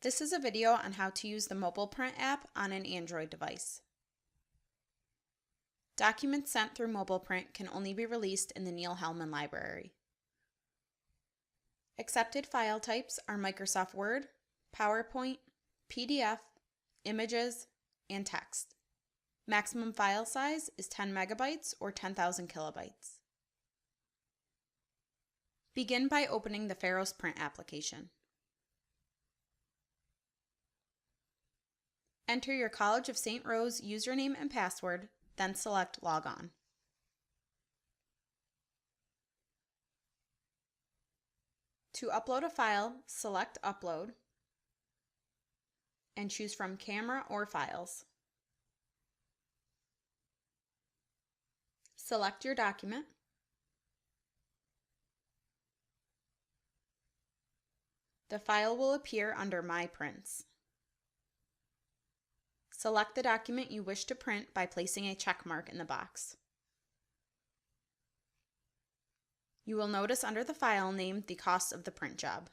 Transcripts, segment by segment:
This is a video on how to use the Mobile Print app on an Android device. Documents sent through Mobile Print can only be released in the Neil Hellman Library. Accepted file types are Microsoft Word, PowerPoint, PDF, images, and text. Maximum file size is 10 megabytes or 10,000 kilobytes. Begin by opening the Pharos Print application. Enter your College of St. Rose username and password, then select Log On. To upload a file, select Upload and choose from Camera or Files. Select your document. The file will appear under My Prints. Select the document you wish to print by placing a check mark in the box. You will notice under the file name the cost of the print job.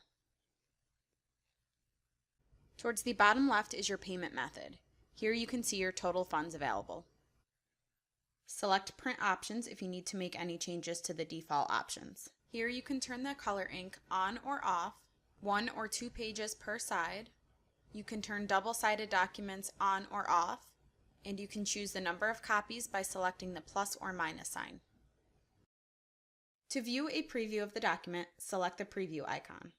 Towards the bottom left is your payment method. Here you can see your total funds available. Select Print Options if you need to make any changes to the default options. Here you can turn the color ink on or off, 1 or 2 pages per side. You can turn double-sided documents on or off, and you can choose the number of copies by selecting the plus or minus sign. To view a preview of the document, select the preview icon.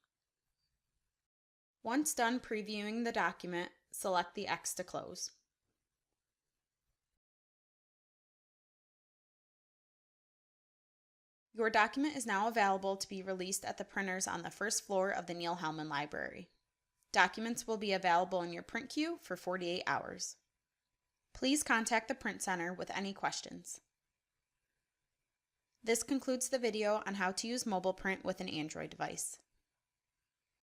Once done previewing the document, select the X to close. Your document is now available to be released at the printers on the first floor of the Neil Hellman Library. Documents will be available in your print queue for 48 hours. Please contact the Print Center with any questions. This concludes the video on how to use Mobile Print with an Android device.